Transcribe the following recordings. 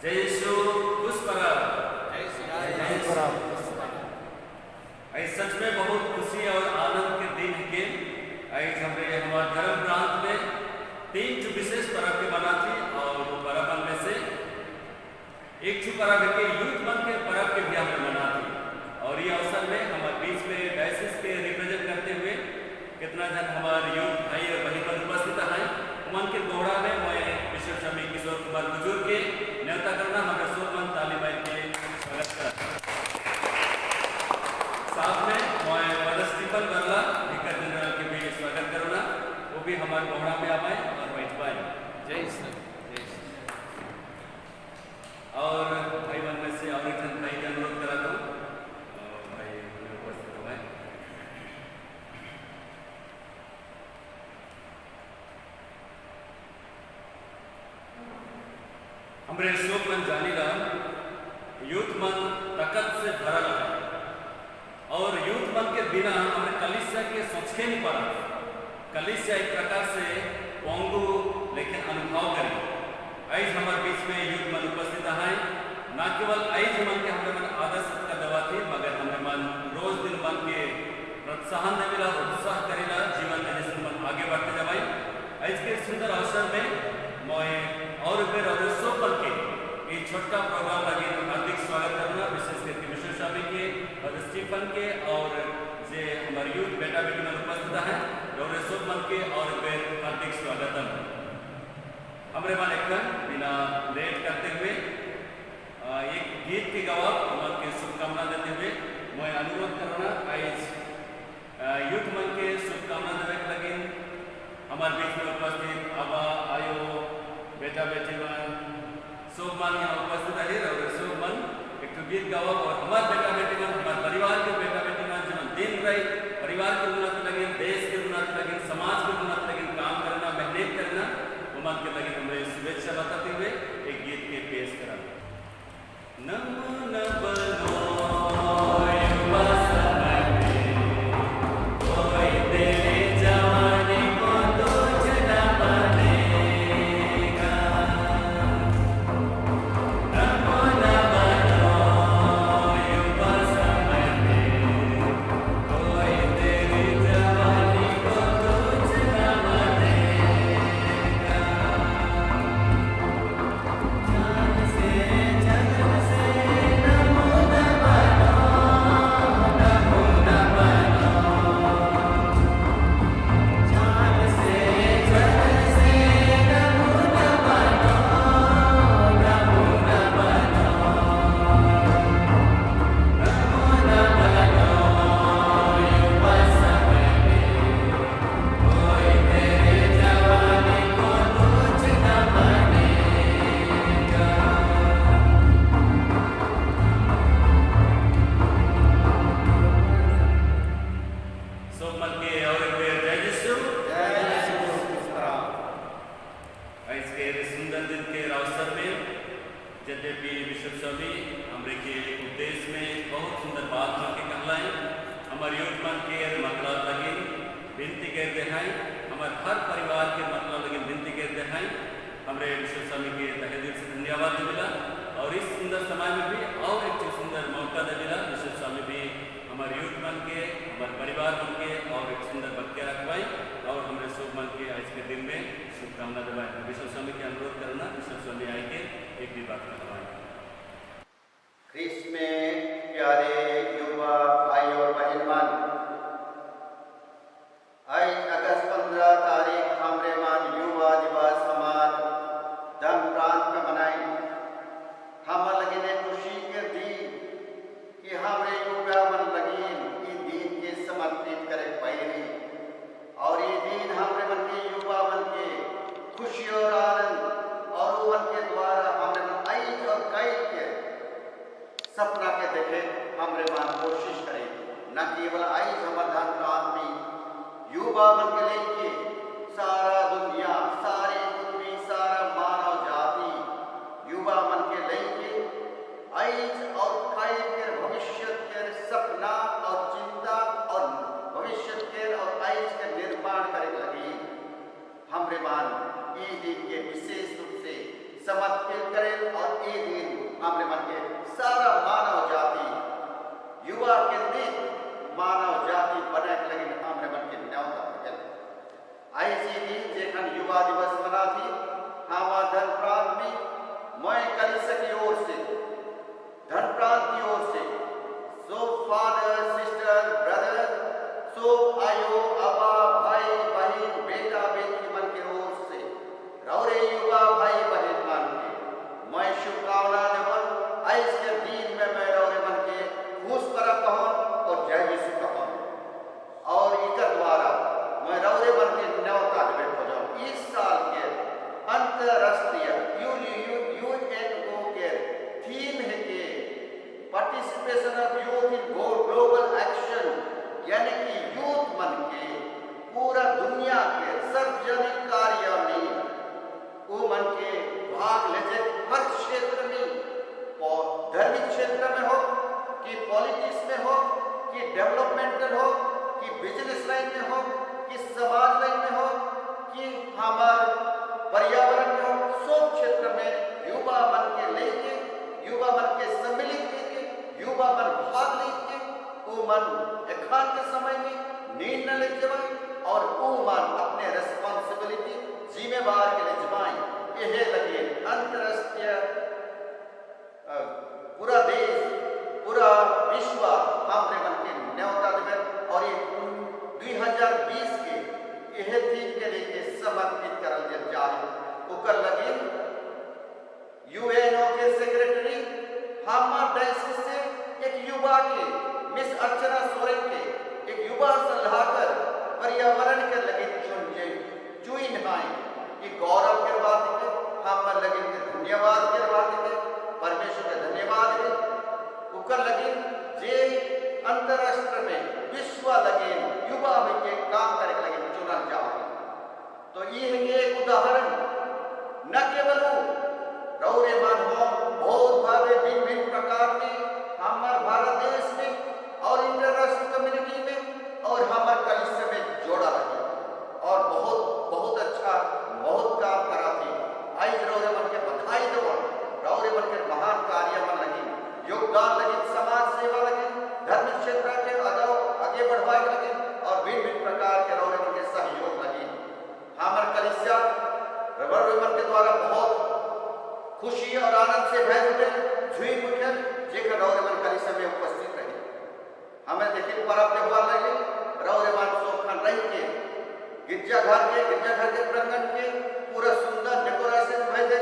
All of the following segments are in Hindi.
जय यीशु खुश परब। जय परब। सच में बहुत खुशी और आनंद के दिन के हमारे धर्म प्रांत में 3 विशेष पर्व के बना थी और वो पर्व में से एक पर्व के यूथ मंथ के पर्व के भी हमने मना थी। और ये अवसर में हमारे बीच में डायसिस के रिप्रेजेंट करते हुए कितना जन हमारे यूथ भाई और बहन पर उपस्थित हैं मन के दोहरा में मैं विश्व स्वामी किशोर कुमार बुजुर्ग के न्योता करना हमारे सोमन तालीम के स्वागत कर साथ में मैं Mother Stephen Barla vicar general के भी स्वागत करूँगा। वो भी हमारे दोहरा में आए और बैठ पाए। जय श्री और भाई मन में से और एक जन भाई के अनुरोध करा दो भाई उपस्थित हुए। हमारे शोक मन जानीला यूथ मन ताकत से भरल है और यूथ मन के बिना हमारे कलिसिया के सोचके नहीं पड़ा। कलिसिया एक प्रकार से पोंगू लेकिन अनुभव करें। आज हमारे बीच में यूथ मन उपस्थित है। न केवल आज मन के हमारे मन आदर्श का दवा थी मगर हमारे मन रोज दिन मन के प्रोत्साहन देवेला उत्साह करेला जीवन में जैसे मन आगे बढ़ते जाए। आज के सुंदर अवसर में मैं और फिर और सब पल के ये छोटा प्रोग्राम लगे हार्दिक स्वागत करना विशेष करके विश्व स्वामी के और स्टीफन के और जे हमारे यूथ बेटा बेटी में उपस्थित है और सब मन के और फिर हार्दिक स्वागतम। हमारे मन एक बिना लेट करते हुए एक गीत के गवाह मन के शुभकामना देते हुए मैं अनुरोध करना आज यूथ मन के शुभकामना देवे के लगे हमारे बीच में उपस्थित आबा आयो बेटा बेटी मन सब मन यहाँ उपस्थित है और सब मन एक गीत गावा और हमारे बेटा बेटी मन हमारे परिवार के बेटा बेटी मन जो दिन रही परिवार के उन्नति लगे देश के उन्नति लगे समाज के उन्नति लगे काम करना मेहनत करना वो मन के लगे हमें शुभेच्छा बताते हुए एक गीत के पेश करा। नमो नमो सपना के देखे हमरे मान कोशिश करें न केवल आई समाधान प्रांत में युवा मन के लेके सारा दुनिया सारी पृथ्वी सारा मानव जाति युवा मन के लेके आइज और कई के भविष्य के सपना और चिंता और भविष्य के और आइज के निर्माण करे लगी हमरे मान ये दिन के विशेष रूप से समर्पित करें और ये दिन हमरे मन के सारा मानव जाति युवा केंद्रित मानव जाति बने के लगे हमरे मन के न्यावता गल ऐसी दिन जेखन युवा दिवस मना थी हमार धन प्रांत में मैं कलिसिया की ओर से धन प्रांत की ओर से so father sister brother so आयो अबा भाई बहन बेटा बेटी मन के ओर से रौरे युवा भाई बहन मन के मैं शुभकामना देवन ऐसे दिन में मैं रौरे मन के खुश करब कहन और जय यीशु कहन और इकर द्वारा मैं रौरे मन के न्योता देवे हो जाऊं इस साल के अंतरराष्ट्रीय यूएनओ के थीम है के participation of youth in global action यानी कि यूथ मन के पूरा दुनिया के सार्वजनिक कार्य में वो मन के भाग ले हर क्षेत्र में धार्मिक क्षेत्र में हो कि पॉलिटिक्स में हो कि डेवलपमेंटल हो कि बिजनेस लाइन में हो कि समाज लाइन में हो कि हमारे पर्यावरण में हो सब क्षेत्र में युवा मन के लेके युवा मन के सम्मिलित करके युवा मन भाग लेके वो मन एकांत के समय में नींद न ले जमाए और वो मन अपने रेस्पॉन्सिबिलिटी जिम्मेवार के लिए जमाए यह लगे अंतरराष्ट्रीय पूरा देश पूरा विश्व हमरे मन के न्योता देवे और ये 2020 के यह थीम के लिए समर्पित करल जाए ओकर लगे यूएनओ के सेक्रेटरी हमार डायसिस से एक युवा के मिस अर्चना सोरेन के एक युवा सलाहकार पर्यावरण के लगे चुई नहाए कि गौरव के बात है हम लगे धन्यवाद के बात है परमेश्वर के धन्यवाद है उकर लगे जे अंतरराष्ट्र में विश्व लगे युवा के काम करे लगे चुनल जाओ तो ये है एक उदाहरण न केवल रौरे मान हो बहुत भावे भिन्न प्रकार में हमारे भारत देश में और इंटरनेशनल कम्युनिटी में और हमारे कलिसिया में जोड़ा लगे और बहुत बहुत अच्छा बहुत काम करा थी आज रौरे मन के बधाई दो रौरे मन के महान कार्य मन लगे योगदान लगे समाज सेवा लगे धर्म क्षेत्र के आगे बढ़वाए लगे और भिन्न प्रकार के रौरे मन के सहयोग लगे हमारे कलिसिया रौरे मन के द्वारा बहुत खुशी और आनंद से भय उठे झुई उठे जेकर रौरे मन कलिसिया में उपस्थित रहे हमें देखिए पर्व त्योहार लगे रौरे मन सोखन रही के गिरजाघर के प्रांगण के पूरा सुंदर डेकोरेशन भय दे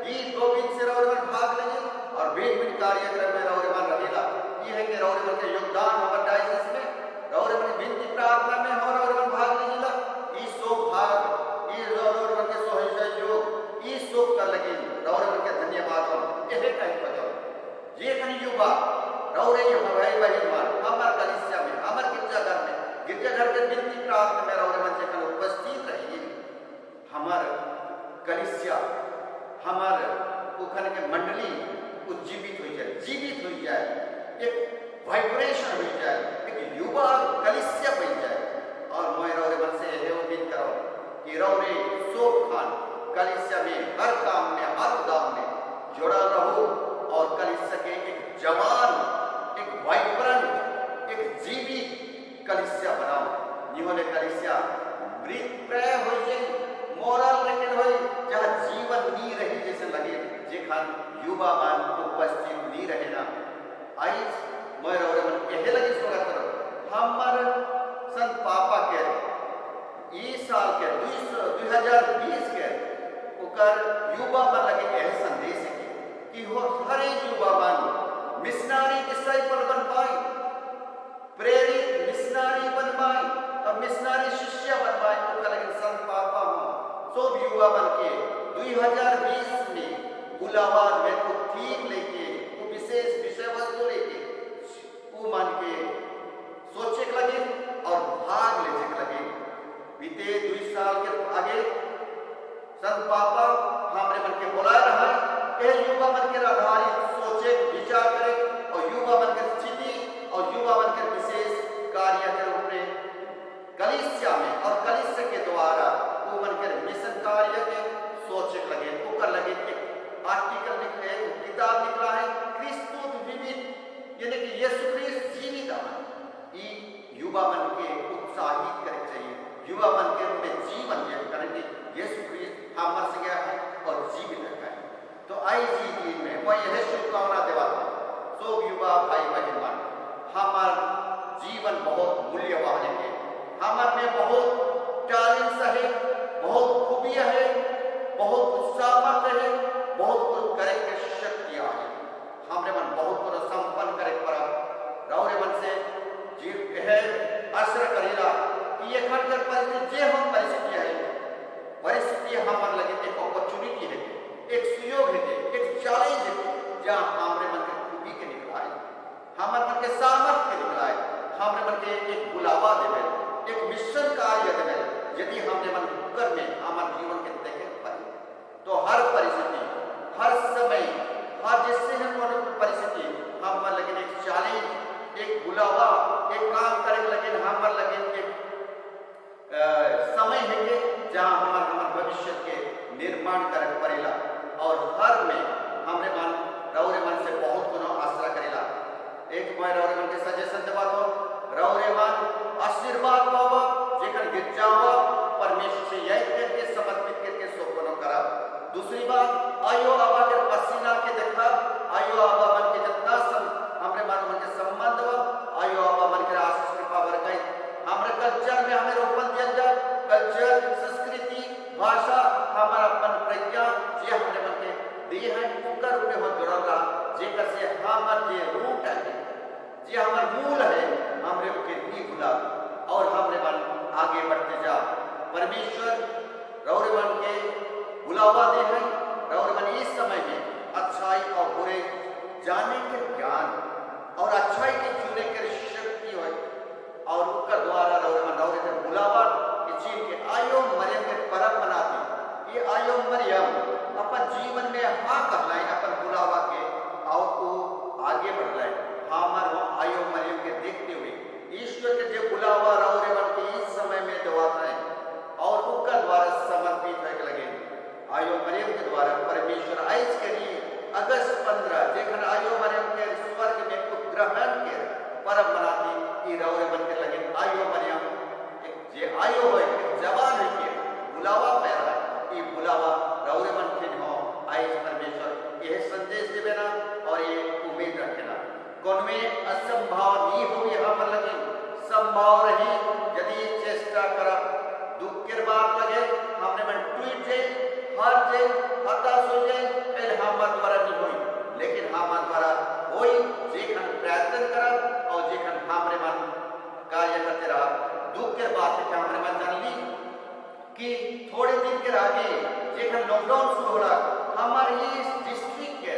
गीत गोविंद से रौरे मन भाग लगे और भिन्न कार्यक्रम में रौरे मन रहेला ये है कि रौरे मन के योगदान हमारे डायसिस में रौरे मन विनती प्रार्थना में हो रौरे मन भाग लेला ई सो भाग ई रौरे मन के सहयोग ई सो कर लगे रौरे मन के धन्यवाद हो एहे कहीं बजाओ जे कहीं युवा रौरे भाई बहन मार हमार कलिसिया में हमार गिरजाघर के विनती प्रार्थना में रौरे मन जेखन उपस्थित रहिए हमार कलिसिया हमार उखन के मंडली उज्जीवित हो जाए एक वाइब्रेशन हो जाए एक युवा कलिसिया बन जाए और मैं रौरे मन से यह उम्मीद करो कि रौरे सोख खान कलिसिया में हर काम में हर उदाम में जुड़ा रहो और कलिसिया के एक जवान एक वाइब्रेंट एक जीवित कलिसिया बनाओ निहोले कलिसिया मृत प्राय हो जाए मोरल लेकिन हो जहाँ जीवन नहीं रही जैसे लगे जेखन युवा मान उपस्थित नहीं रहे ना आई मैं रौरे मन यह लगे स्वागत करो हमार संत पापा के इस साल के 2020 के ओकर युवा मन लगे यह संदेश है कि हो हर युवा मन मिशनरी डिसाइपल बन पाए प्रेरित मिशनरी बन पाए और मिशनरी शिष्य बन पाए ओकर लगे संत पापा हो सब युवा मन के 2020 में गुलाबान में वो थीम लेके वो विशेष विषय वस्तु लेके वो मान के सोचे के लगे और भाग लेने के लगे बीते 2 साल के आगे संत पापा हमारे मन के बुला रहा है यह युवा मन के आधारित सोचे विचार करे और युवा मन के स्थिति और युवा मन के विशेष कार्य के रूप में कलिसिया में और कलिसिया के द्वारा वो मन के मिशन कार्य के सोचे लगे ऊपर लगे एक आर्टिकल निकले किताब निकला है मैं यह शुभकामना देवा था सो युवा भाई बहन मान हमार जीवन बहुत मूल्यवान है हमार में बहुत टैलेंट है बहुत खूबियां है बहुत सामर्थ्य है बहुत कुछ करे के शक्तियां है हमरे मन बहुत कुछ संपन्न करे पर रावरे मन से जीव है असर करेला कि ये खंडर परिस्थिति जे हम परिस्थिति हमारे लगे एक अपॉर्चुनिटी है एक सुयोग है एक चैलेंज है जहां हमरे मन के खूबी के निकला है हमारे मन के सामर्थ्य के निकला है हमरे मन के एक बुलावा देवे एक मिशन कार्य देवे यदि हमने मन कर में हमारे जीवन के देखे पाए तो हर परिस्थिति हर समय हर जिससे हम परिस्थिति हमारे लगे एक चैलेंज एक बुलावा एक काम करे लगे हमारे लगे एक समय है कि जहां हमारे भविष्य के निर्माण करे पड़ेला और हर में हमरे मन रौरे मन से बहुत कोनो आश्रा करेला एक मैं रौरे मन के सजेशन देवा तो रौरे मन आशीर्वाद पावा जेकर गिरजावा परमेश्वर से यही करके समर्पित करके सो कोनो करा दूसरी बात आयो आबा के पसीना के देखा आयो आबा मन के जितना हमरे मन के संबंध आयो आबा मन के आशीष कृपा बरकई हमरे कल्चर में हमें रोपण दिया जा कल्चर संस्कृति भाषा हमारा अपन प्रज्ञा जे हमरे मन के दिए हैं उनका रूप में जुड़ल रहा जेकर से हमर जे रूट है जे हमर मूल है हमरे के नी भुला और हमरे मन आगे बढ़ते जा परमेश्वर रौरे मन के बुलावा दे है रौरे मन इस समय में अच्छाई और बुरे जाने के ज्ञान और अच्छाई के चुने के शक्ति हो और उसका द्वारा रौरे के बुलावा के चीन के आयो मरियम के परम बनाती ये आयो मरियम अपन जीवन में हाँ कहलाए अपन बुलावा के और को आगे बढ़ जाए हमार वो आयो मरियम के देखते हुए ईश्वर के जो बुलावा रौरे मन के इस समय में दवाता है और उसका द्वारा समर्पित है लगे आयो मरियम के द्वारा परमेश्वर आइज के लिए अगस्त 15 जेखन आयो मरियम के स्वर्ग में उपग्रहण के परम बनाती रौरे मन के लगे आयो मरियम एक जे आयो है एक जवान है के बुलावा पैदा है ये बुलावा रौरे मन के हो आइज परमेश्वर यह संदेश देवे ना और ये उम्मीद रखेना कौन में असंभव नहीं हो यहाँ पर लगे संभव रही यदि चेष्टा करा दुख के बात लगे हमने मन ट्वीट जाए हार जाए हताश हो जाए पहले हमारे द्वारा नहीं हुई लेकिन हमारे द्वारा हुई जेखन प्रयत्न करा और जेखन हमरे मन कार्य करते रहा दुख के बात है कि हमरे मन जान ली कि थोड़े दिन के आगे जेखन लॉकडाउन शुरू होला हमारे इस डिस्ट्रिक्ट के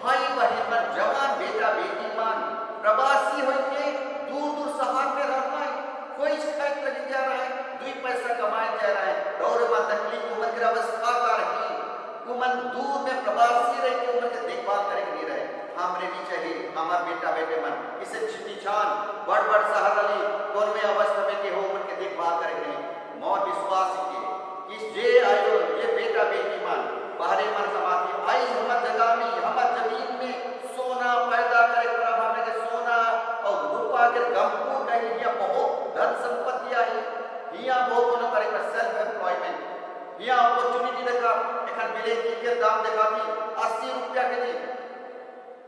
भाई बहन मन जवान बेटा बेटी मान प्रवासी हो के दूर दूर शहर में रहना है कोई शिकायत लगी जा रहा है 2 पैसा कमाए जा रहा है और मन तकलीफ उम्र की अवस्था का रही उमन दूर में प्रवासी रह के उम्र के देखभाल करे नहीं रहे हमरे भी चाहिए हमार बेटा बेटे मन इसे छिटी छान बड़ बड़ शहर वाली कौन में अवस्था में के हो उम्र के देखभाल करे नहीं मौत विश्वास के इस जे आयो ये बेटा बेटी मन बाहरे मन कमाती आई हमर जगह में हमर जमीन में सोना पैदा करे प्रभु हमरे के सोना और रूपा के गमकू कहीं या बहुत धन संपत्तियां है यहाँ बहुत कोनो करे का सेल्फ एम्प्लॉयमेंट यहाँ अपॉर्चुनिटी देखा एखन बिलेती के दाम देखाती 80 रुपया के जी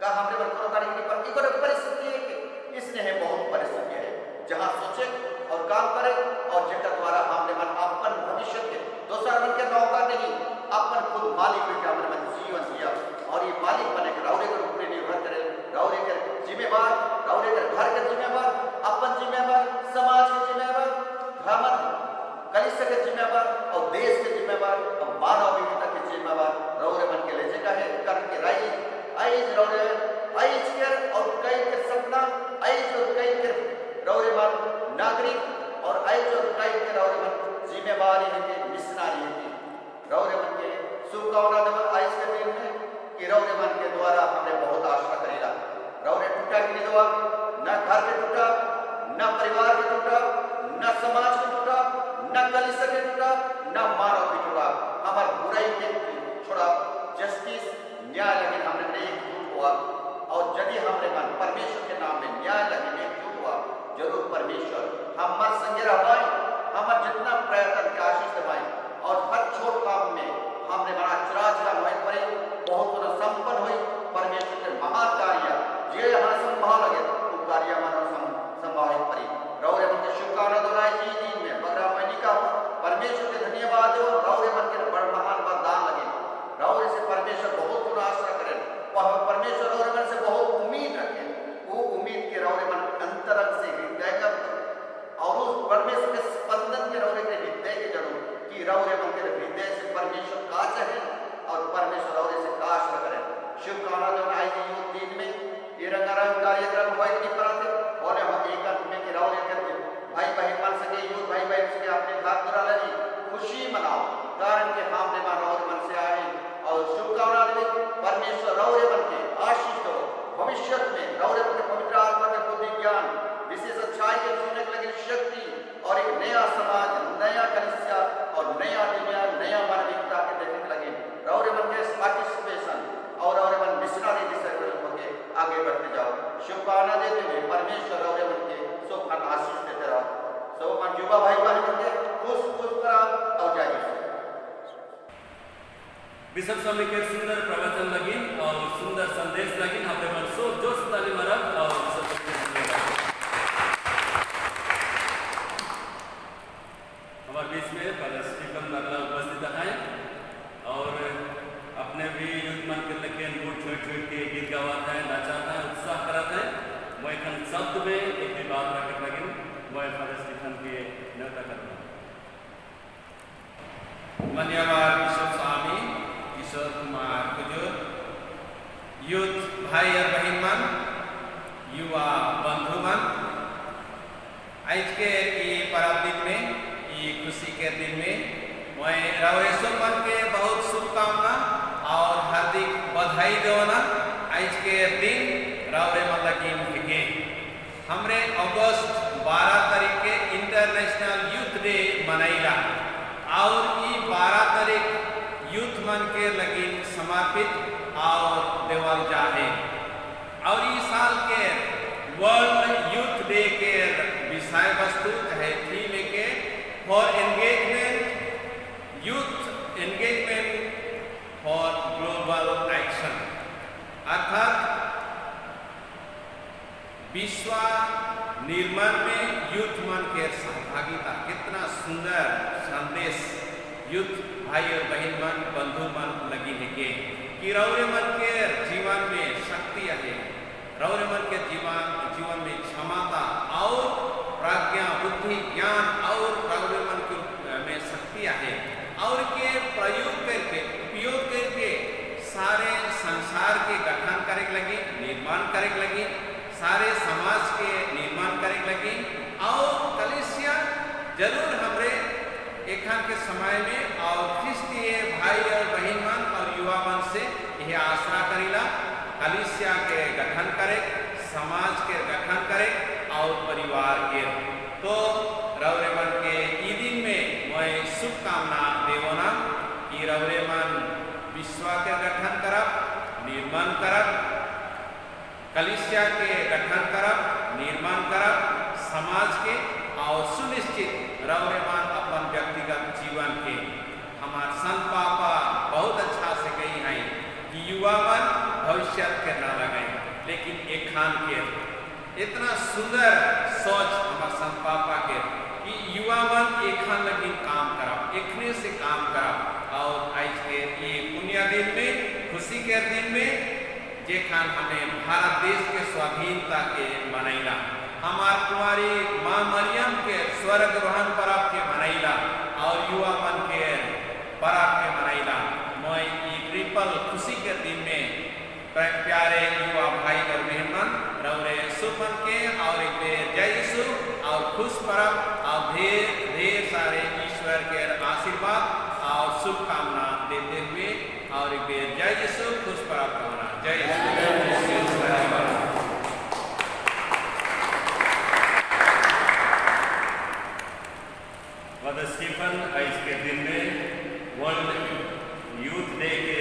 का हमरे पर कोनो करे की पर इको परिस्थिति है कि इसने है बहुत परिस्थिति है जहाँ सोचे और काम करे और जेकर द्वारा हमरे मन अपन भविष्य के दूसरा मन के नौका नहीं अपन खुद मालिक होकर हमरे मन जीवन जिया और ये मालिक बने के रौरे के ऊपर निर्भर करे रौरे के जिम्मेवार रौरे के घर के जिम्मेवार अपन जिम्मेवार समाज के जिम्मेवार धर्म कलिसिया के जिम्मेवार और देश के जिम्मेवार और मानव विविधता के जिम्मेवार रौरे मन के ले जगह है कर के राई आइज रौरे आइज के और कई के सपना आइज और कई के रौरे मन नागरिक और आइज और कई के रौरे मन जिम्मेवारी है के मिशनरी है रौरे मन के शुभकामना देव आइज के दिन में कि रौरे मन के द्वारा हमने बहुत आशा करेला रौरे टूटा के दवा न घर के टूटा न परिवार के टूटा न समाज के टूटा न कलिसिया के टूटा न मानव के टूटा हमार बुराई के छोड़ा जस्टिस न्याय लगे हमने एकजुट हुआ और यदि हमने मन परमेश्वर के नाम में न्याय लगे एकजुट हुआ जरूर परमेश्वर हमार संगे रहवाई हमार जितना प्रयत्न के आशीष दवाई और हर छोट काम में हमने बड़ा चराचरा हुए पड़े बहुत संपन्न हुई परमेश्वर और मन के सब मन आशीष देते रहो सब मन युवा भाई बहन के खुश खुश करा और जय यीशु। बिशप स्वामी के सुंदर प्रवचन लगी और सुंदर संदेश लगी हमारे मन सो जोश ताली मारब और हमारे बीच में फादर स्टीफन मरला उपस्थित हैं और अपने भी युद्ध मन के लेके बूढ़ छोड़ छोड़ के गीत गावाता है नाचाता है उत्साह कराता है। मैं खन शब्द में एक भी बात रख लगी मैं फादर स्टीफन के न्योता करता हूँ। मान्यवर बिशप स्वामी किशोर कुमार कुजूर, युद्ध भाई और बहन मन, युवा बंधु मन, आज के ये पर्व दिन में ये खुशी के दिन में मैं रवेश्वर मन के बहुत शुभकामना और हार्दिक बधाई देवना। आज के दिन रवरे मन लगी के हमरे अगस्त 12 तारीख के इंटरनेशनल यूथ डे मनाइला और ये 12 तारीख यूथ मन के लगी समर्पित और देवल जाए और इस साल के वर्ल्ड यूथ डे के विषय वस्तु चाहे थीम के for engagement youth engagement for global action अर्थात विश्व निर्माण में यूथ मन के सहभागिता। कितना सुंदर संदेश यूथ भाई और बहन मन बंधु मन लगी है कि रौरे मन के जीवन में शक्ति है, रौरे मन के जीवन में क्षमता और प्रज्ञा बुद्धि ज्ञान और रौरे मन में शक्ति है और के प्रयोग करके उपयोग करके सारे संसार के गठन करे लगी, निर्माण करे लगी, सारे समाज के निर्माण करे लगी और कलीसिया जरूर हमरे एखन के समय में और ख्रिस्तीय भाई और बहन मन और युवा मन से यह आशा करीला कलीसिया के गठन करे, समाज के गठन करे और परिवार के। तो रवरे मन के ई दिन में मैं शुभकामना देवना कि रवरे मन विश्व के गठन करब, निर्माण करब, कलीसिया के गठन करब, निर्माण करब, समाज के और सुनिश्चित रवरे मन अपन व्यक्तिगत जीवन के। हमार संत पापा बहुत अच्छा से कही हैं कि युवा मन भविष्य के ना लगे लेकिन एक खान के इतना सुंदर सोच हमार संत पापा के कि युवा मन एक खान लगी काम करब, एकने से काम करब और आज के ये पुण्य दिन में खुशी के दिन में जे खान हमें भारत देश के स्वाधीनता के मनैला, हमार कुमारी माँ मरियम के स्वर्ग रोहन पर्व के मनैला और युवा मन के पर्व के मनैला। मैं ये ट्रिपल खुशी के दिन में प्यारे युवा भाई और बहन मन रौरे शुभ मन के और एक बेर जय यीशु और खुश पर्व और ढेर सारे ईश्वर के आशीर्वाद और शुभकामना देते हुए और एक बेर जय यीशु खुश पर्व कामना जय यीशु। फादर स्टीफन आज के दिन में वर्ल्ड यूथ डे के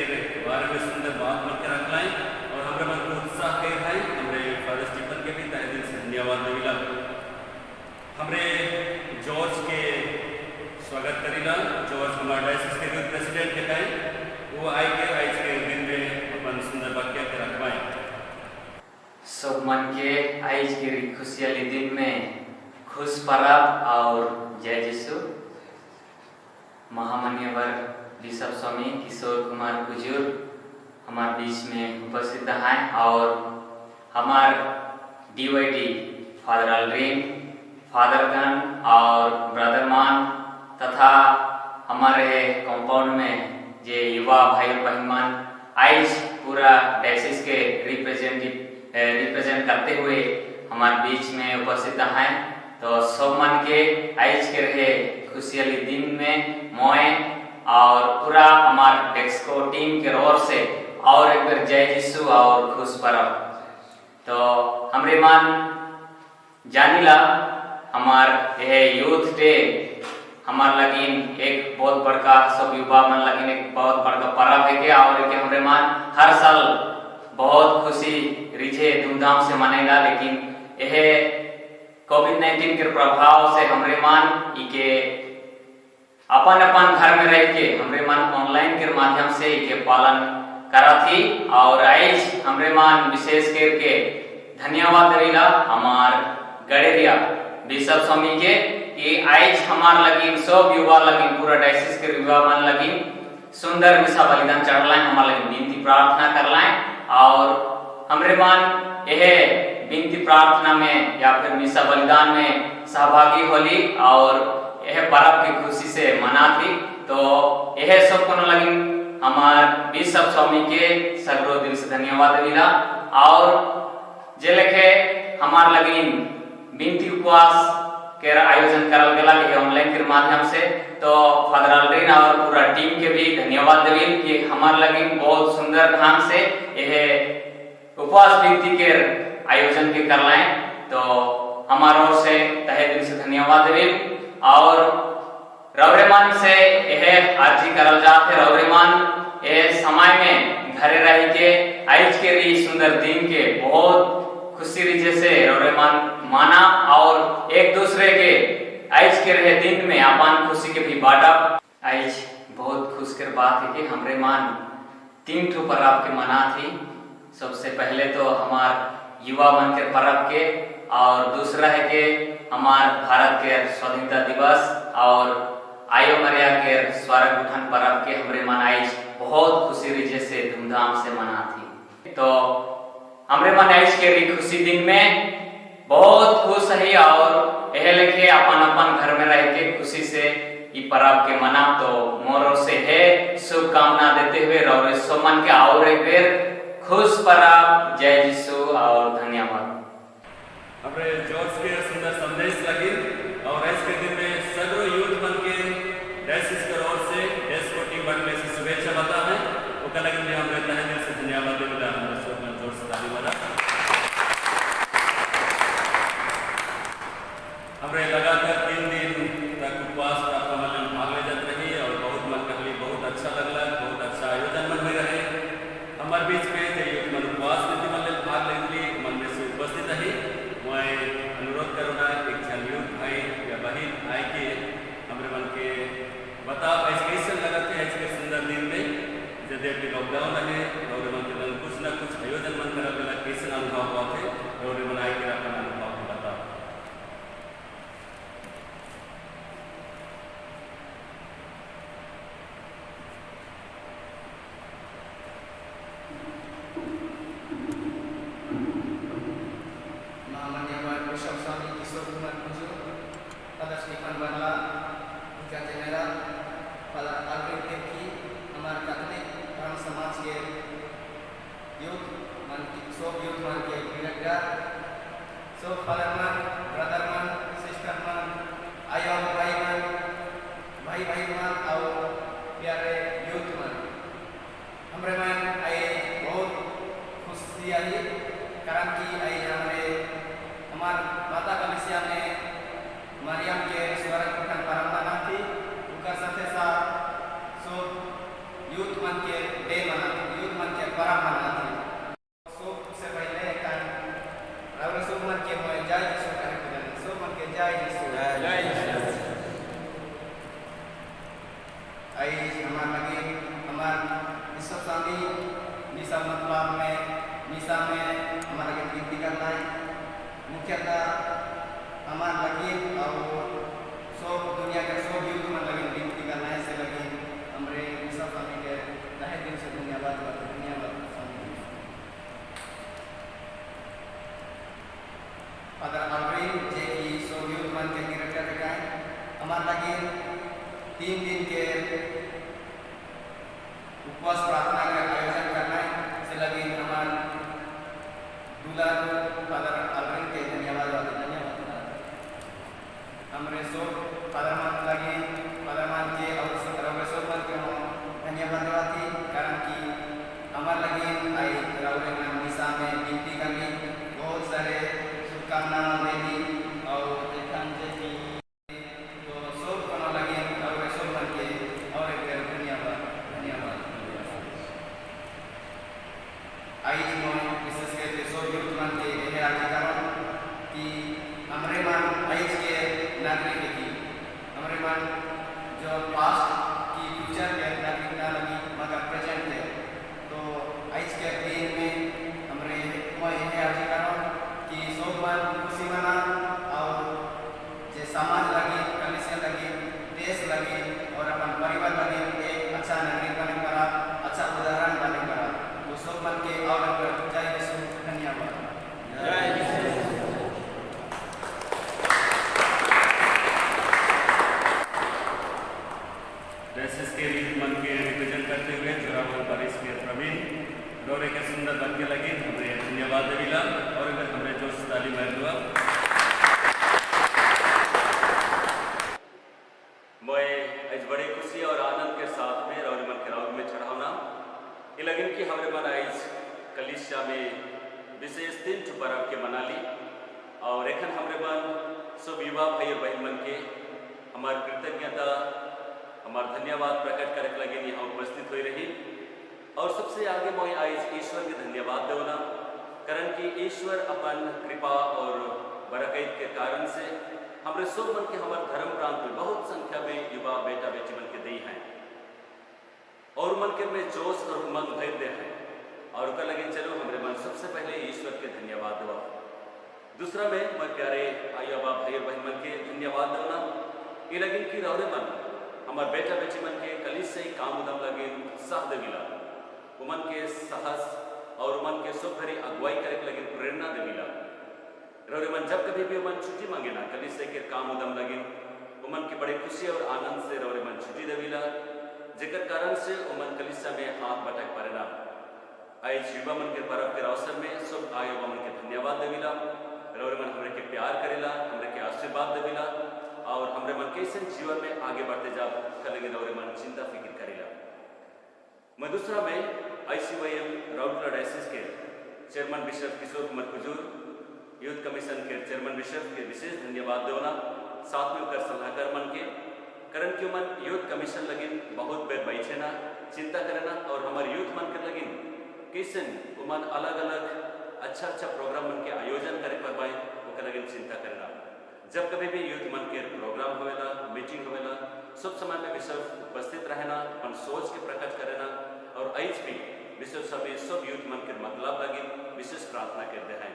बारे में सुंदर बात बनकर रखलाएं और हमारे मन को उत्साह के भाई हमारे फादर स्टीफन के भी तहे दिल से धन्यवाद मिला। हमारे जॉर्ज के स्वागत करीला, जॉर्ज हमारे डायसिस के यूथ प्रेसिडेंट के टाइम वो आई के आज के दिन में अपन सुंदर वाक्य के रखवाएं। सब मन के आज के खुशहाली दिन में खुश पर्व और जय यीशु। महामान्यवर बिशप स्वामी किशोर कुमार कुजूर हमारे बीच में उपस्थित हैं और हमार डीवाईडी फादर अलरीन, फादर गन और ब्रदर मान तथा हमारे कंपाउंड में जे युवा भाई और बहन मान आज पूरा डायसिस के रिप्रेजेंट करते हुए हमारे बीच में उपस्थित हैं। तो सब मन के आज के रहे खुशहाली दिन में मैं और पूरा हमारे डेस्को टीम के ओर से और एक बार जय यीशु और खुश पर्व। तो हमरे मान जानिला हमार यह यूथ डे हमार लगिन एक बहुत बड़का सब युवा मन लगिन एक बहुत बड़का पर्व है के और के हमरे मान हर साल बहुत खुशी रिझे धूमधाम से मनेला। लेकिन यह कोविड-19 के प्रभाव से हमरे मान इके अपन अपन घर में रह के हमरे मान ऑनलाइन के माध्यम से इके पालन करा थी। और आज हमरे मान विशेष करके धन्यवाद देविला हमार गड़ेरिया बिशप स्वामी के कि आज हमार लगी सब युवा लगी पूरा डायसिस के युवा मन लगी सुंदर मिसा बलिदान चढ़लाएं, हमारे लगी विनती प्रार्थना करलाएं। और हमरे मान यह विनती प्रार्थना में या फिर मिसा बलिदान में सहभागी होली और यह पर्व की खुशी से मना थी। तो यह सब को लगी हमार बिशप स्वामी के सगरो दिल से धन्यवाद देविला। और जे लेखे हमार लगी विनती उपवास के आयोजन करल गेला के ऑनलाइन के माध्यम से, तो फादर अल्ड्रिन और पूरा टीम के भी धन्यवाद देविल कि हमार लगी बहुत सुंदर ढंग से यह उपवास विनती के आयोजन के करलाएं। तो हमार ओर से तहे दिल से धन्यवाद देविल। और रौरेमान से यह अर्जी करल जाते रौरेमान ये समय में घरे रह के आज के री सुंदर दिन के बहुत खुशी रीजे से रौरेमान माना और एक दूसरे के आज के रहे दिन में अपन खुशी के भी बांटा। आज बहुत खुश कर बात है कि हमरे मान 3 ठो पर्व के मना थी। सबसे पहले तो हमार युवा मन के पर्व के, और दूसरा है कि हमार भारत के स्वाधीनता दिवस और आयो मरिया के स्वर्ग उठान पर्व के हमरे मन आज बहुत खुशी रीजे से धूमधाम से मना थी। तो हमरे मन आज के खुशी दिन में बहुत खुश है और यह लेके अपन अपन घर में रह के खुशी से ये पर्व के मना। तो मोर ओर से है शुभकामना देते हुए रौरे सोमन के और एक बेर खुश पर्व, जय यीशु और धन्यवाद। हमरे जॉर्ज के सुंदर संदेश लगी और आज के दिन में सगरो यूथ मन के डायसिस के ओर से डेस्कोटी बन में से शुभेच्छा बता है ओका लगी में हमरे तहे दिल से धन्यवाद देवला हमरे सोमन जॉर्ज ताली वाला। हमरे लगातार 3 दिन तक उपवास प्रार्थना में भाग ले जात रही और बहुत मन कहली बहुत अच्छा लगला, बहुत अच्छा आयोजन मन हुई रहे हमार बीच में। जो यूथ मन उपवास नीति मन भाग लेली मन में से उपस्थित रही। मैं अनुरोध करूँगा एक जन यूथ भाई या बहन आए के हमरे मन के बता ऐसे कैसे लगते आज के सुंदर दिन में यदि अभी लॉकडाउन रहे और मन के कुछ ना कुछ आयोजन मन करल गेला कैसे अनुभव हुआ थे और मन आए के अपन अनुभव बता। मन जो पास्ट की फ्यूचर के नागरिकता लगी मगर प्रेजेंट के तो आज के दिन में हमरे मैं यह अर्जी करो कि सब मन खुशी मना और जे समाज लगी कलिसिया लगी देश लगी और अपन परिवार लगी एक अच्छा नागरिक बने करा अच्छा उदाहरण बने करा तो सब मन के और जय यीशु धन्यवाद। डायसिस के रीत मन के रिप्रेजेंट करते हुए जोरावर बारिश के प्रवीण रोरे के सुंदर बन के लगे हमें धन्यवाद देविला और अगर हमें जोश ताली मार दुआ मैं आज बड़ी खुशी और आनंद के साथ में रोरे मन के राउत में चढ़ावना ये लगिन कि हमारे मन आज कलिसिया में विशेष 3 पर्व के मना ली और एखन हमारे मन सब युवा भाई और बहन मन के हमारी कृतज्ञता हमारा धन्यवाद प्रकट करे लगे यहाँ उपस्थित हो रही और सबसे आगे मैं आज ईश्वर के धन्यवाद देवना कारण कि ईश्वर अपन कृपा और बरकत के कारण से हमारे सब मन के हमारे धर्म प्रांत में बहुत संख्या में युवा बेटा बेटी मन के दी हैं और मन के में जोश और उमंग भर दे हैं और कर लगे चलो हमारे मन सबसे पहले ईश्वर के धन्यवाद देवा दूसरा में मैं प्यारे आया बाप भाई बहन मन के धन्यवाद देवना ये लगे कि रौरे मन हमारे बेटा बेटी मन के कलिस से ही काम उदम लगे उत्साह देविला उमन के साहस और उमन के सब भरी अगुवाई करे लगे प्रेरणा देविला रौरे मन जब कभी भी उमन छुट्टी मांगे ना कलिस से के काम उदम लगे उमन के बड़े खुशी और आनंद से रौरे मन छुट्टी देविला जेकर कारण से उमन कलिसा में हाथ बटक पड़ेना आज युवा मन के पर्व के अवसर में सब आय मन के धन्यवाद देविला रौरे मन हमरे के प्यार करेला हमरे के आशीर्वाद देविला और हमरे मन कैसे जीवन में आगे बढ़ते जा करेंगे रौरे मन चिंता फिक्र करेला मैं दूसरा में ICYM राउरकेला डायसिस के chairman bishop Kishore Kumar Kujur youth commission के चेयरमैन बिशप के विशेष धन्यवाद देवना साथ में उनका सलाहकार मन के कारण कि मन यूथ कमीशन लगिन बहुत बेर बैठे ना चिंता करेना और हमारे यूथ मन के लगिन कैसे उमन अलग अलग अच्छा प्रोग्राम मन के आयोजन करे पर पाए वो लगिन चिंता करेना जब कभी भी यूथ मन के प्रोग्राम होवेला मीटिंग होवेला सब समय में विश्व उपस्थित रहना अपन सोच के प्रकट करेना और आज भी विश्व स्वामी सब यूथ मन के मतलब लगे विशेष प्रार्थना करते हैं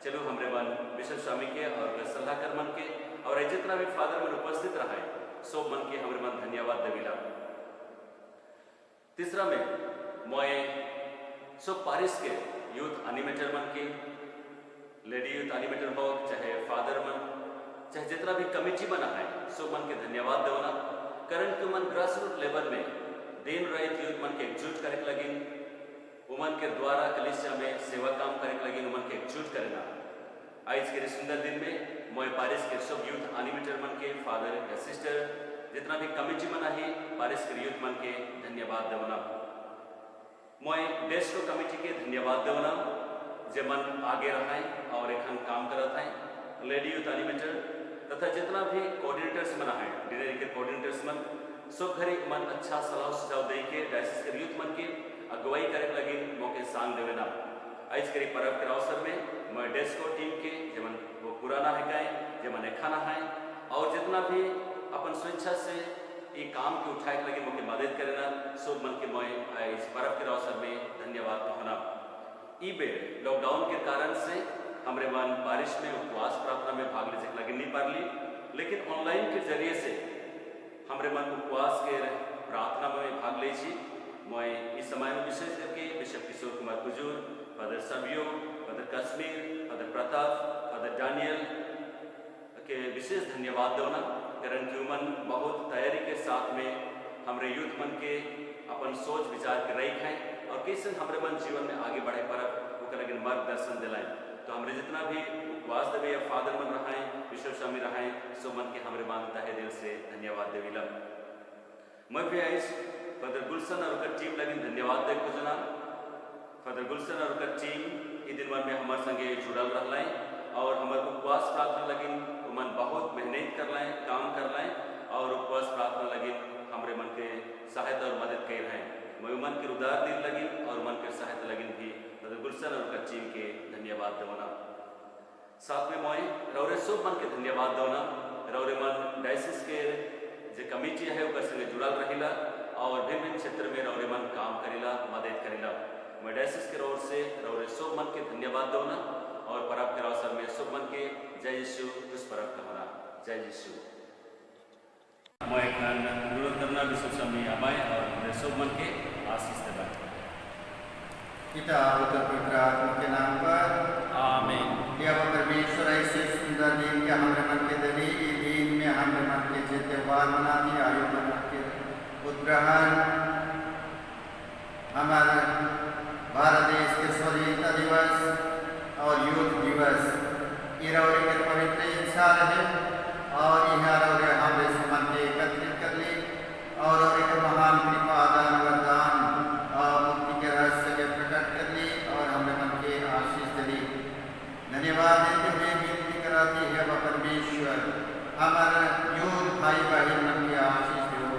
चलो हमरे मन विश्व स्वामी के और सलाहकार मन के और जितना भी फादर मन उपस्थित रहा है सब मन के हमरे मन धन्यवाद देविला तीसरा में मैं सब पारिस के यूथ एनिमेटर मन के लेडी यूथ एनिमेटर हो चाहे फादर मन चाहे जितना भी कमेटी बना है सो मन के धन्यवाद देवना कारण कि मन ग्रास रूट लेवल में दिन रात यूथ मन के एकजुट करे लगी उमन के द्वारा कलिसिया में सेवा काम करे लगी उमन के एकजुट करेना आज के सुंदर दिन में मैं पारिस के सब यूथ एनिमेटर मन के फादर या सिस्टर जितना भी कमेटी बना है पारिस के यूथ मन के धन्यवाद देवना मैं देश को कमेटी के धन्यवाद देवना जे मन आगे रहा है और एखन काम करत है लेडी यूथ एनिमेटर तथा जितना भी कोऑर्डिनेटर्स बना है डिनर के कोऑर्डिनेटर्स मन सब घरे मन अच्छा सलाह सुझाव दे के डायसिस के यूथ मन के अगुवाई करे लगे मौके सांग देवेना आज के पर्व के अवसर में मैं डेस्को टीम के जमन वो पुराना है गए जमन खाना है और जितना भी अपन स्वेच्छा से ये काम के उठाए लगे मौके मदद करेना सब मन के मैं इस पर्व के अवसर में धन्यवाद कहना ई बेर लॉकडाउन के कारण से हमरे मन बारिश में उपवास प्रार्थना में भाग ले लगे नहीं पा ली लेकिन ऑनलाइन के जरिए से हमरे मन उपवास के प्रार्थना में भाग ले मैं इस समय में विशेष करके bishop Kishore Kumar Kujur father Sabio father Kashmir father Pratap father Daniel के विशेष धन्यवाद देना कारण कि मन बहुत तैयारी के साथ में हमरे यूथ मन के अपन सोच विचार के रही हैं और कैसे हमरे मन जीवन में आगे बढ़े पर लगे मार्गदर्शन दिलाएं तो हमरे जितना भी उपवास देवे या फादर मन रहा विश्व स्वामी रहा सो मन के हमरे मान तहे दिल से धन्यवाद देविला मैं भी आई फादर गुलशन और उनका टीम लगी धन्यवाद दे खोजना फादर गुलशन और उनका टीम ई दिन में हमारे संगे जुड़ल रहा और हमारे उपवास प्रार्थना लगी मन बहुत मेहनत कर लाएं काम कर लाएं और उपवास प्रार्थना लगी हमारे मन के सहायता और मदद कर रहे हैं मैं मन के उदार दिल लगी और मन के सहायता लगी भी फादर गुलशन और उनका टीम के धन्यवाद देवना साथ में मैं रौरे सब मन के धन्यवाद देवना रौरे मन डायसिस के जे कमिटी है ओकर संगे जुड़ल रहिला और विभिन्न क्षेत्र में रौरे मन काम करेला, मदद करेला। मैं डायसिस के ओर से रौरे सब मन के धन्यवाद दौना और परब के अवसर में सब मन के जय यीशु इस परब का मना जय यीशु। मैं एक अनुरोध करना विश्व समय आबाए और मेरे सब मन के आशीष देना। पिता पुत्र पवित्र आत्मा के नाम पर आमीन। यह वो परमेश्वर ऐसे सुंदर दिन के हमारे मन के दली दिन में हमारे मन के जे त्योहार मनाती आयु मन के उद्ग्रहण हमारे भारत देश के स्वाधीनता दिवस और युद्ध दिवस इरौरे के पवित्र इच्छा रहे और यहाँ रौरे हमारे मन के एकत्रित कर ली और एक महान कृपा दान वरदान और मुक्ति के रहस्य के प्रकट कर ली और हमें मन के आशीष दिली। धन्यवाद देते हुए विनती कराती है वह परमेश्वर हमारे योद्ध भाई बहन मन की आशीष दो।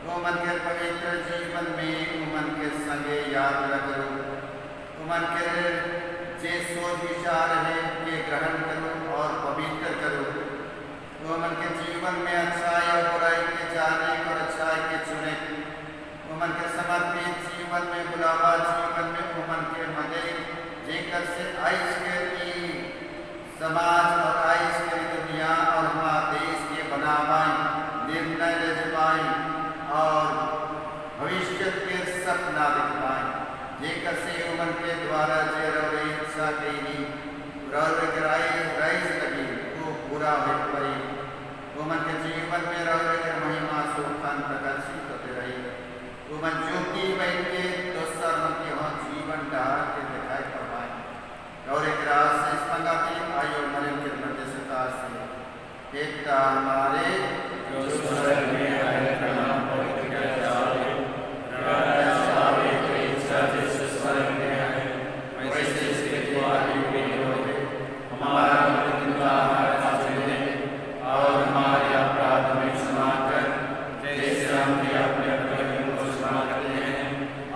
वो मन के पवित्र जीवन में वो मन के संगे यात्रा करो, वो मन के जे सोच विचार है के ग्रहण करो और पवित्र करो। वो मन के जीवन में अच्छाई और बुराई के जाने और अच्छाई के चुने। वो मन के समर्पित जीवन में बुलावा जीवन में वो मन के मदद जेकर से आइस के समाज और आइस के दुनिया और हमारे देश के बनावाई निर्णय ले पाए और भविष्य के सपना देख पाए जेकर से उमन के द्वारा जे रौरे इच्छा कईनी रौरे कराई राइज लगी वो पूरा हो पड़ी। उमन के जीवन में रौरे के महिमा सुखान प्रकाशित होते रही। उमन ज्योति बन के दोसर मन के वहाँ जीवन डाल के दिखाई पड़वाए रौरे के राज से संगाती आयो मरण के मध्यस्थता से एकता हमारे जो स्वर्ग में है नाम पवित्र जावे राजा जावे तेरी इच्छा जैसे स्वर्ग में है वैसे इसके द्वार में होवे। हमारा मृत्यु का आहार आज दे और हमारे अपराध में क्षमा कर जैसे हम भी अपने अपराधियों को क्षमा करते हैं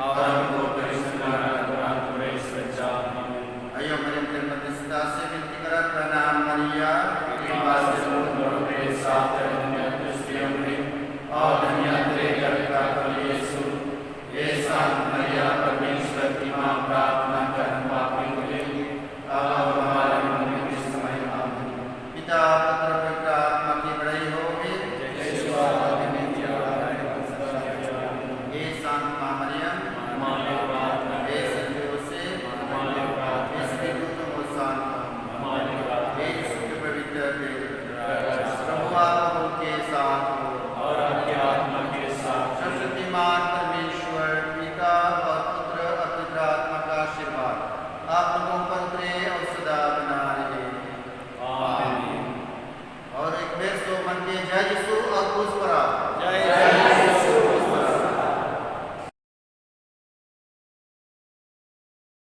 और हमको परिश्रम प्रवेश में जा। अयो मरियम के मध्यस्थता से विनती करा प्रणाम मरिया कृपा से मुक्त के साथ धन्य स्त्रियों में और धन्य तेरे गर्भ का फल यीशु। ये संत मरिया परमेश्वर की मां प्रार्थना कर हम पापियों के लिए अब हमारे मरने के समय आमीन। पिता पुत्र पवित्र आत्मा की बड़ाई होगी ये संत मां मरियम